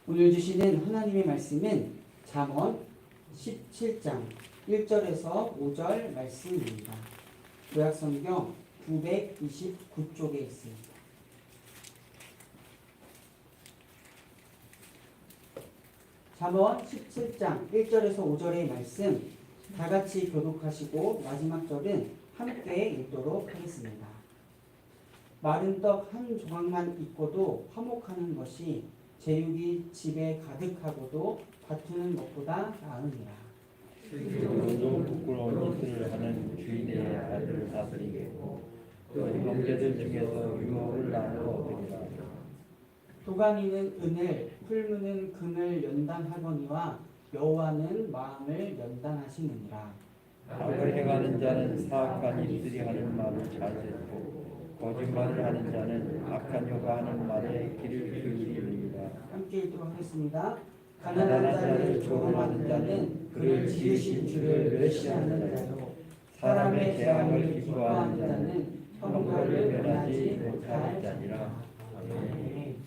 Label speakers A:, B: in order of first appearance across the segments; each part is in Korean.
A: 오늘 주시는 하나님의 말씀은 잠언 17장 1절에서 5절 말씀입니다. 구약성경 929쪽에 있습니다. 잠언 17장 1절에서 5절의 말씀 다 같이 교독하시고 마지막 절은 함께 읽도록 하겠습니다. 마른 떡 한 조각만 있고도 화목하는 것이 제육이 집에 가득하고도 다투는 것보다 나으니라.
B: 모두 부끄러운 짓을 하는 주인의 아들을 다스리겠고 또 형제들 중에서 유혹을 나누어 얻으리라.
A: 도가니는 은을 풀무는 금을 연단하거니와 여호와는 마음을 연단하시느니라.
B: 악을 행하는 자는 사악한 일들이 하는 말을 잘 듣고 거짓말을 하는 자는 악한 여가 하는 말에 귀를 기울이느니라.
A: 함께 읽도록 하겠습니다. 가난한 자를 조롱하는 자는 그를 지으신 주를 멸시하는 자요 사람의 재앙을 기뻐하는 자는 형벌을 면하지 못할 자니라. 아멘.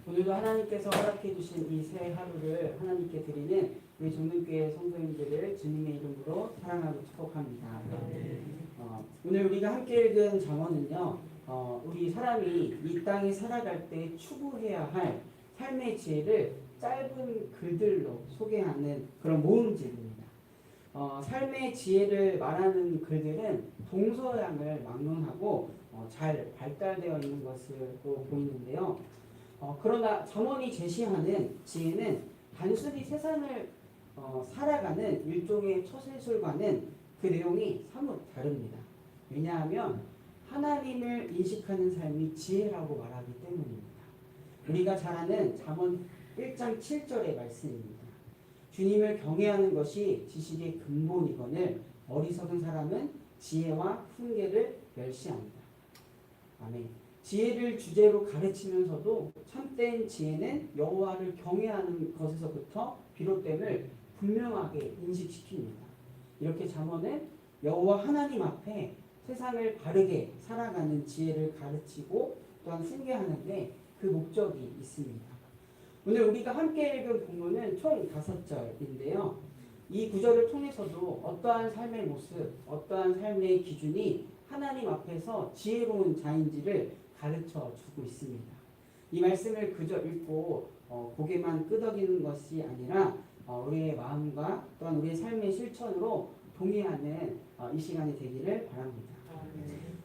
A: 오늘도 하나님께서 허락해 주신 이 새 하루를 하나님께 드리는 우리 종근교회 성도님들을 주님의 이름으로 사랑하고 축복합니다. 오늘 우리가 함께 읽은 잠언은요, 우리 사람이 이 땅에 살아갈 때 추구해야 할 삶의 지혜를 짧은 글들로 소개하는 그런 모음집입니다. 삶의 지혜를 말하는 글들은 동서양을 막론하고 잘 발달되어 있는 것으로 보이는데요. 그러나 잠언이 제시하는 지혜는 단순히 세상을 살아가는 일종의 처세술과는 그 내용이 사뭇 다릅니다. 왜냐하면 하나님을 인식하는 삶이 지혜라고 말하기 때문입니다. 우리가 잘 아는 잠언 1장 7절의 말씀입니다. 주님을 경외하는 것이 지식의 근본이거늘 어리석은 사람은 지혜와 훈계를 멸시합니다. 아멘. 지혜를 주제로 가르치면서도 참된 지혜는 여호와를 경외하는 것에서부터 비롯됨을 분명하게 인식시킵니다. 이렇게 잠언은 여호와 하나님 앞에 세상을 바르게 살아가는 지혜를 가르치고 또한 훈계하는데 그 목적이 있습니다. 오늘 우리가 함께 읽은 본문은 총 5절인데요. 이 구절을 통해서도 어떠한 삶의 모습, 어떠한 삶의 기준이 하나님 앞에서 지혜로운 자인지를 가르쳐 주고 있습니다. 이 말씀을 그저 읽고 고개만 끄덕이는 것이 아니라 우리의 마음과 또한 우리의 삶의 실천으로 동의하는 이 시간이 되기를 바랍니다.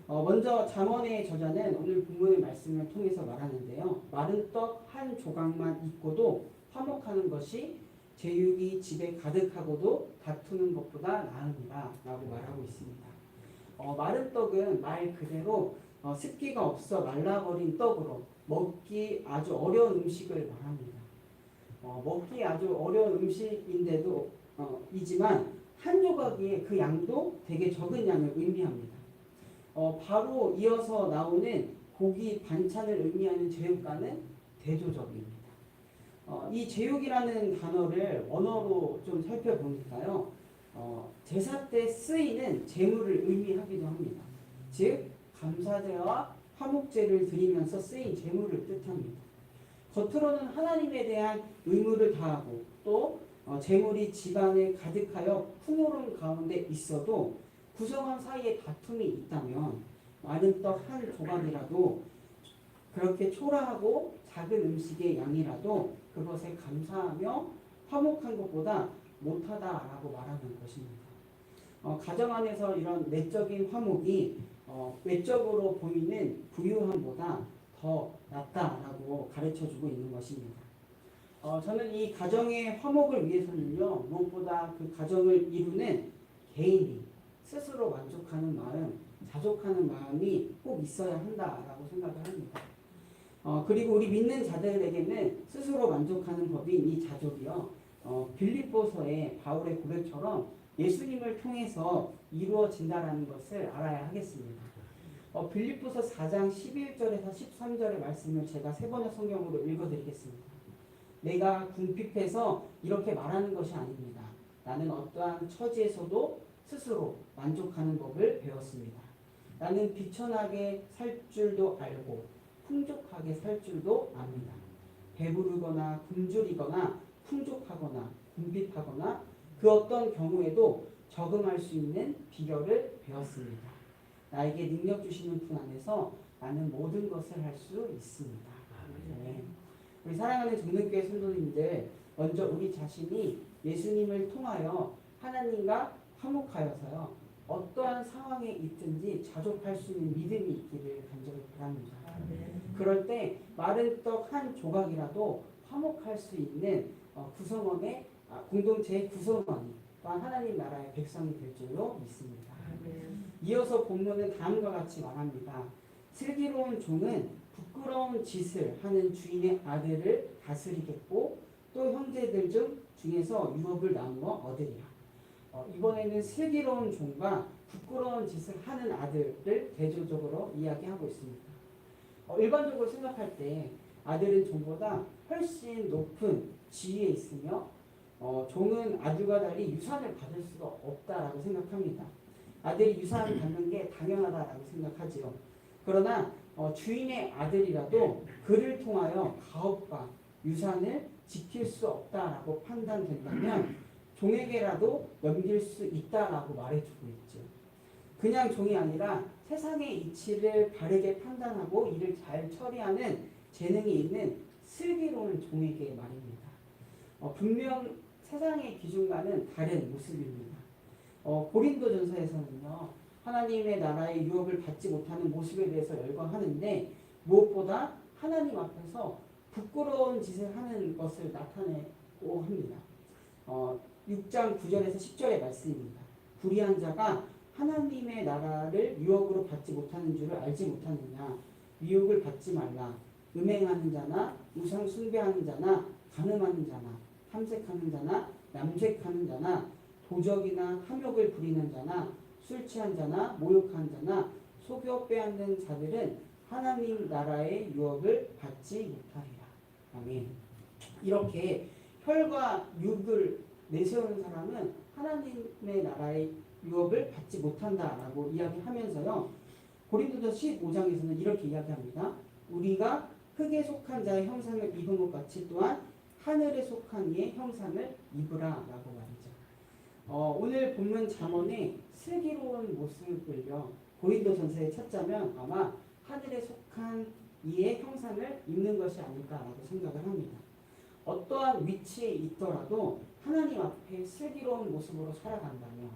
A: 먼저 잠언의 저자는 오늘 본문의 말씀을 통해서 말하는데요. 마른 떡 한 조각만 있고도 화목하는 것이 제육이 집에 가득하고도 다투는 것보다 나으니라 라고 말하고 있습니다. 마른 떡은 말 그대로 습기가 없어 말라버린 떡으로 먹기 아주 어려운 음식을 말합니다. 먹기 아주 어려운 음식인데도 이지만 한 조각의 그 양도 되게 적은 양을 의미합니다. 바로 이어서 나오는 고기 반찬을 의미하는 제육과는 대조적입니다. 이 제육이라는 단어를 언어로 좀 살펴보니까요. 제사 때 쓰이는 제물을 의미하기도 합니다. 즉 감사제와 화목제를 드리면서 쓰인 제물을 뜻합니다. 겉으로는 하나님에 대한 의무를 다하고 또 제물이 집안에 가득하여 풍요로운 가운데 있어도 구성원 사이에 다툼이 있다면 마른 떡 한 조각이라도 그렇게 초라하고 작은 음식의 양이라도 그것에 감사하며 화목한 것보다 못하다라고 말하는 것입니다. 가정 안에서 이런 내적인 화목이 외적으로 보이는 부유함보다 더 낫다라고 가르쳐주고 있는 것입니다. 저는 이 가정의 화목을 위해서는요, 무엇보다 그 가정을 이루는 개인이 스스로 만족하는 마음, 자족하는 마음이 꼭 있어야 한다라고 생각을 합니다. 그리고 우리 믿는 자들에게는 스스로 만족하는 법인 이 자족이요, 빌립보서의 바울의 고백처럼 예수님을 통해서 이루어진다라는 것을 알아야 하겠습니다. 빌립보서 4장 11절에서 13절의 말씀을 제가 세 번의 성경으로 읽어드리겠습니다. 내가 궁핍해서 이렇게 말하는 것이 아닙니다. 나는 어떠한 처지에서도 스스로 만족하는 법을 배웠습니다. 나는 비천하게 살 줄도 알고 풍족하게 살 줄도 압니다. 배부르거나 굶주리거나 풍족하거나 궁핍하거나 그 어떤 경우에도 적응할 수 있는 비결을 배웠습니다. 나에게 능력 주시는 분 안에서 나는 모든 것을 할 수 있습니다. 네. 우리 사랑하는 정릉교회 성도님들, 먼저 우리 자신이 예수님을 통하여 하나님과 화목하여서요, 어떠한 상황에 있든지 자족할 수 있는 믿음이 있기를 간절히 바랍니다. 그럴 때 마른 떡 한 조각이라도 화목할 수 있는 구성원의 공동체의 구성원이 또한 하나님 나라의 백성이 될 줄로 믿습니다. 이어서 본문은 다음과 같이 말합니다. 슬기로운 종은 부끄러운 짓을 하는 주인의 아들을 다스리겠고 또 형제들 중에서 유업을 나누어 얻으리라. 이번에는 슬기로운 종과 부끄러운 짓을 하는 아들을 대조적으로 이야기하고 있습니다. 일반적으로 생각할 때 아들은 종보다 훨씬 높은 지위에 있으며 종은 아들과 달리 유산을 받을 수가 없다라고 생각합니다. 아들이 유산을 받는 게 당연하다라고 생각하지요. 그러나 주인의 아들이라도 그를 통하여 가업과 유산을 지킬 수 없다라고 판단된다면 종에게라도 넘길 수 있다라고 말해주고 있죠. 그냥 종이 아니라 세상의 이치를 바르게 판단하고 이를 잘 처리하는 재능이 있는 슬기로운 종에게 말입니다. 분명 세상의 기준과는 다른 모습입니다. 고린도전서에서는요, 하나님의 나라의 유업을 받지 못하는 모습에 대해서 열광하는데 무엇보다 하나님 앞에서 부끄러운 짓을 하는 것을 나타내고 합니다. 6장 9절에서 10절의 말씀입니다. 불의한 자가 하나님의 나라를 유업으로 받지 못하는 줄을 알지 못하느냐. 유혹을 받지 말라. 음행하는 자나 우상 숭배하는 자나 간음하는 자나 탐색하는 자나 남색하는 자나 도적이나 탐욕을 부리는 자나 술 취한 자나 모욕하는 자나 속여 빼앗는 자들은 하나님 나라의 유업을 받지 못하리라. 아멘. 이렇게 혈과 육을 내세우는 사람은 하나님의 나라의 유업을 받지 못한다라고 이야기하면서요, 고린도전서 15장에서는 이렇게 이야기합니다. 우리가 흙에 속한 자의 형상을 입은 것 같이 또한 하늘에 속한 이의 형상을 입으라라고 말이죠. 오늘 본문 잠언의 슬기로운 모습을요, 고린도전서에 찾자면 아마 하늘에 속한 이의 형상을 입는 것이 아닐까라고 생각을 합니다. 어떠한 위치에 있더라도 하나님 앞에 슬기로운 모습으로 살아간다면,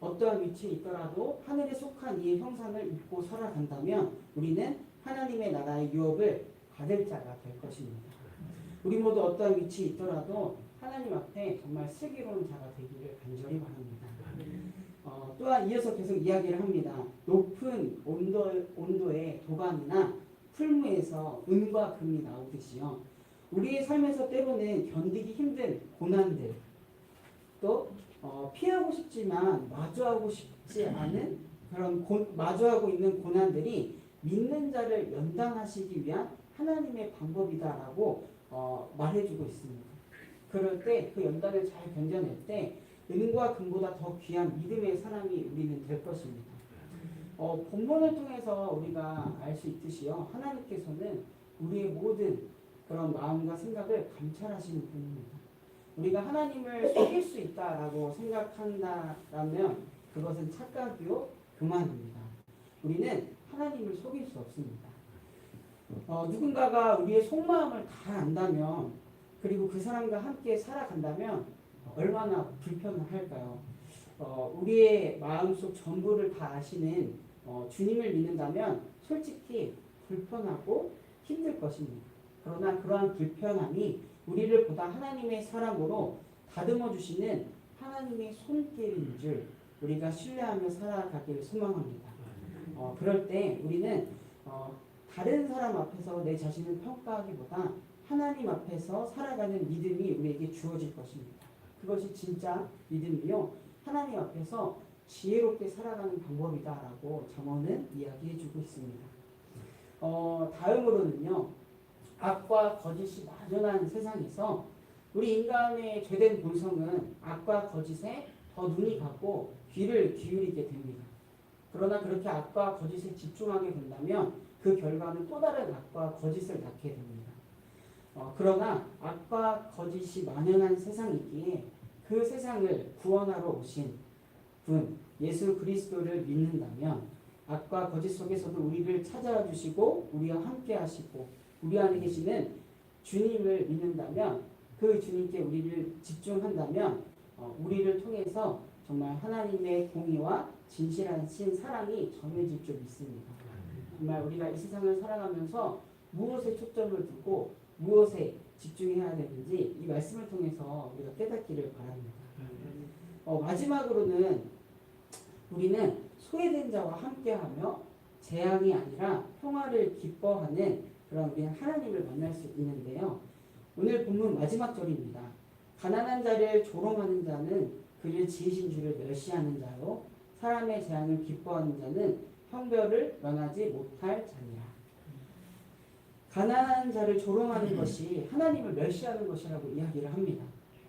A: 어떠한 위치에 있더라도 하늘에 속한 이의 형상을 입고 살아간다면 우리는 하나님의 나라의 유업을 받을 자가 될 것입니다. 우리 모두 어떠한 위치에 있더라도 하나님 앞에 정말 슬기로운 자가 되기를 간절히 바랍니다. 또한 이어서 계속 이야기를 합니다. 높은 온도의 도관이나 풀무에서 은과 금이 나오듯이요, 우리의 삶에서 때로는 견디기 힘든 고난들, 또 피하고 싶지만 마주하고 싶지 않은 그런 마주하고 있는 고난들이 믿는 자를 연단하시기 위한 하나님의 방법이다라고 말해주고 있습니다. 그럴 때 그 연단을 잘 견뎌낼 때 은과 금보다 더 귀한 믿음의 사람이 우리는 될 것입니다. 본문을 통해서 우리가 알 수 있듯이요, 하나님께서는 우리의 모든 그런 마음과 생각을 감찰하시는 분입니다. 우리가 하나님을 속일 수 있다라고 생각한다라면 그것은 착각이요 교만입니다. 우리는 하나님을 속일 수 없습니다. 누군가가 우리의 속마음을 다 안다면, 그리고 그 사람과 함께 살아간다면 얼마나 불편할까요? 우리의 마음속 전부를 다 아시는 주님을 믿는다면 솔직히 불편하고 힘들 것입니다. 그러나 그러한 불편함이 우리를 보다 하나님의 사람으로 다듬어 주시는 하나님의 손길인 줄 우리가 신뢰하며 살아가기를 소망합니다. 그럴 때 우리는 다른 사람 앞에서 내 자신을 평가하기보다 하나님 앞에서 살아가는 믿음이 우리에게 주어질 것입니다. 그것이 진짜 믿음이요, 하나님 앞에서 지혜롭게 살아가는 방법이다라고 잠언은 이야기해주고 있습니다. 다음으로는요, 악과 거짓이 만연한 세상에서 우리 인간의 죄된 본성은 악과 거짓에 더 눈이 가고 귀를 기울이게 됩니다. 그러나 그렇게 악과 거짓에 집중하게 된다면 그 결과는 또 다른 악과 거짓을 낳게 됩니다. 그러나 악과 거짓이 만연한 세상이기에 그 세상을 구원하러 오신 분 예수 그리스도를 믿는다면 악과 거짓 속에서도 우리를 찾아와 주시고 우리와 함께 하시고 우리 안에 계시는 주님을 믿는다면 그 주님께 우리를 집중한다면 우리를 통해서 정말 하나님의 공의와 진실하신 사랑이 전해질 줄 믿습니다. 정말 우리가 이 세상을 살아가면서 무엇에 초점을 두고 무엇에 집중해야 되는지 이 말씀을 통해서 우리가 깨닫기를 바랍니다. 마지막으로는 우리는 소외된 자와 함께하며 재앙이 아니라 평화를 기뻐하는 그런 우리는 하나님을 만날 수 있는데요. 오늘 본문 마지막 절입니다. 가난한 자를 조롱하는 자는 그를 지으신 주를 멸시하는 자요 사람의 재앙을 기뻐하는 자는 형벌을 면하지 못할 자니라. 가난한 자를 조롱하는 것이 하나님을 멸시하는 것이라고 이야기를 합니다.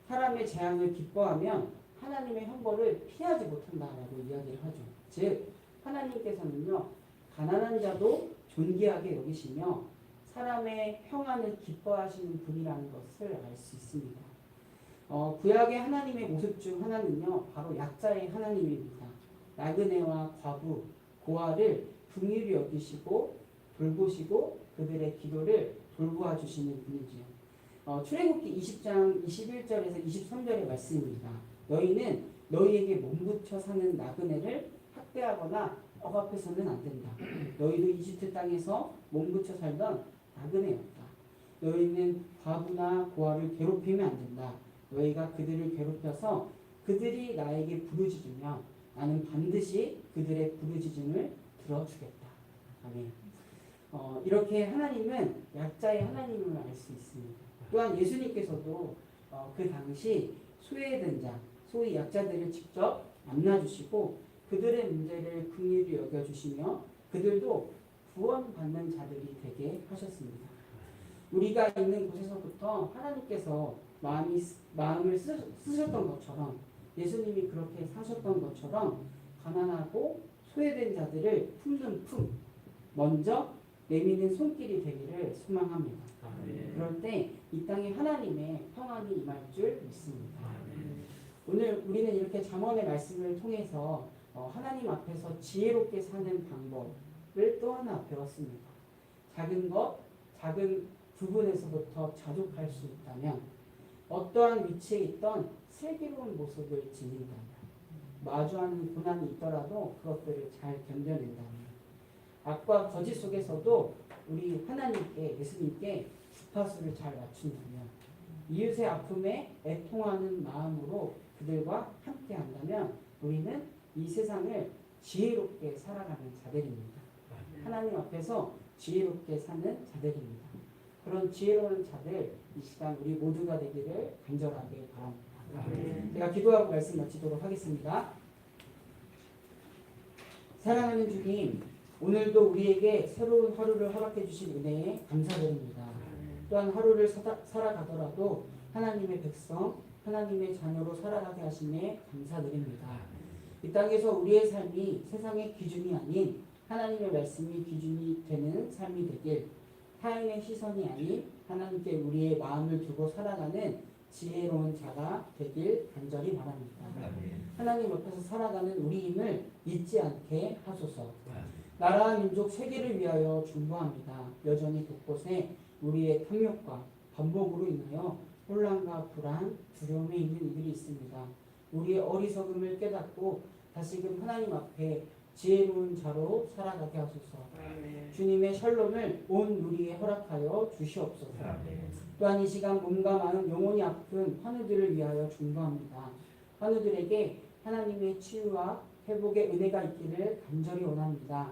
A: 사람의 재앙을 기뻐하면 하나님의 형벌을 피하지 못한다라고 이야기를 하죠. 즉 하나님께서는요 가난한 자도 존귀하게 여기시며 사람의 평안을 기뻐하시는 분이라는 것을 알 수 있습니다. 구약의 하나님의 모습 중 하나는요 바로 약자의 하나님입니다. 나그네와 과부, 고아를 긍휼히 여기시고 돌보시고 그들의 기도를 돌보아 주시는 분이지요. 출애굽기 20장 21절에서 23절의 말씀입니다. 너희는 너희에게 몸부쳐 사는 나그네를 학대하거나 억압해서는 안 된다. 너희도 이집트 땅에서 몸부쳐 살던 나그네였다. 너희는 과부나 고아를 괴롭히면 안 된다. 너희가 그들을 괴롭혀서 그들이 나에게 부르짖으면 나는 반드시 그들의 부르짖음을 들어주겠다. 아멘. 이렇게 하나님은 약자의 하나님을 알 수 있습니다. 또한 예수님께서도 그 당시 소외된 자, 소위 약자들을 직접 만나주시고 그들의 문제를 긍휼히 여겨주시며 그들도 구원받는 자들이 되게 하셨습니다. 우리가 있는 곳에서부터 하나님께서 마음을 쓰셨던 것처럼 예수님이 그렇게 사셨던 것처럼 가난하고 소외된 자들을 품는 품 먼저 내미는 손길이 되기를 소망합니다. 그럴 때 이 땅에 하나님의 평안이 임할 줄 믿습니다. 오늘 우리는 이렇게 잠언의 말씀을 통해서 하나님 앞에서 지혜롭게 사는 방법을 또 하나 배웠습니다. 작은 부분에서부터 자족할 수 있다면 어떠한 위치에 있던 슬기로운 모습을 지닌다면 마주하는 고난이 있더라도 그것들을 잘 견뎌낸다면 악과 거짓 속에서도 우리 하나님께 예수님께 주파수를 잘 맞춘다면 이웃의 아픔에 애통하는 마음으로 그들과 함께 한다면 우리는 이 세상을 지혜롭게 살아가는 자들입니다. 하나님 앞에서 지혜롭게 사는 자들입니다. 그런 지혜로운 자들 이 시간 우리 모두가 되기를 간절하게 바랍니다. 제가 기도하고 말씀 마치도록 하겠습니다. 사랑하는 주님, 오늘도 우리에게 새로운 하루를 허락해 주신 은혜에 감사드립니다. 또한 하루를 살아가더라도 하나님의 백성, 하나님의 자녀로 살아가게 하심에 감사드립니다. 이 땅에서 우리의 삶이 세상의 기준이 아닌 하나님의 말씀이 기준이 되는 삶이 되길, 타인의 시선이 아닌 하나님께 우리의 마음을 두고 살아가는 지혜로운 자가 되길 간절히 바랍니다. 하나님 옆에서 살아가는 우리임을 잊지 않게 하소서. 나라와 민족 세계를 위하여 중보합니다. 여전히 곳곳에 우리의 탐욕과 반복으로 인하여 혼란과 불안, 두려움에 있는 이들이 있습니다. 우리의 어리석음을 깨닫고 다시금 하나님 앞에 지혜로운 자로 살아가게 하소서. 주님의 샬롬을 온 우리에 허락하여 주시옵소서. 또한 이 시간 몸과 마음 영혼이 아픈 환우들을 위하여 중보합니다. 환우들에게 하나님의 치유와 회복의 은혜가 있기를 간절히 원합니다.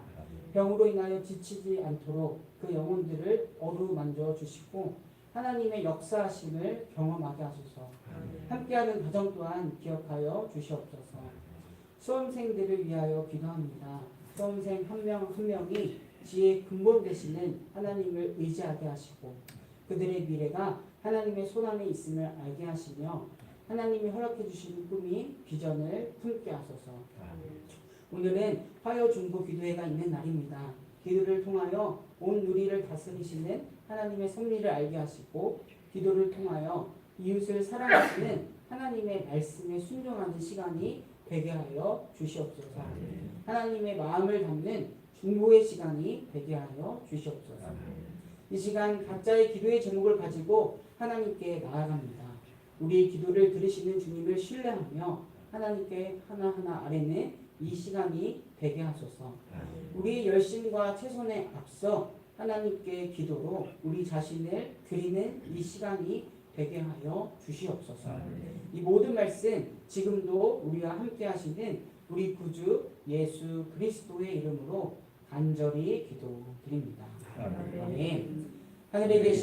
A: 병으로 인하여 지치지 않도록 그 영혼들을 어루만져 주시고 하나님의 역사하심을 경험하게 하소서. 함께하는 가정 또한 기억하여 주시옵소서. 수험생들을 위하여 기도합니다. 수험생 한 명 한 명이 지혜의 근본 되시는 하나님을 의지하게 하시고 그들의 미래가 하나님의 손안에 있음을 알게 하시며 하나님이 허락해 주시는 꿈이 비전을 품게 하소서. 오늘은 화요 중보 기도회가 있는 날입니다. 기도를 통하여 온 누리를 다스리시는 하나님의 섭리를 알게 하시고 기도를 통하여 이웃을 사랑하시는 하나님의 말씀에 순종하는 시간이 되게 하여 주시옵소서. 하나님의 마음을 담는 중보의 시간이 되게 하여 주시옵소서. 이 시간 각자의 기도의 제목을 가지고 하나님께 나아갑니다. 우리의 기도를 들으시는 주님을 신뢰하며 하나님께 하나하나 아뢰는 이 시간이 되게 하소서. 우리의 열심과 최선에 앞서 하나님께 기도로 우리 자신을 드리는 이 시간이 되게 하여 주시옵소서. 이 모든 말씀 지금도 우리와 함께 하시는 우리 구주 예수 그리스도의 이름으로 간절히 기도드립니다. 아멘. 하늘에 계신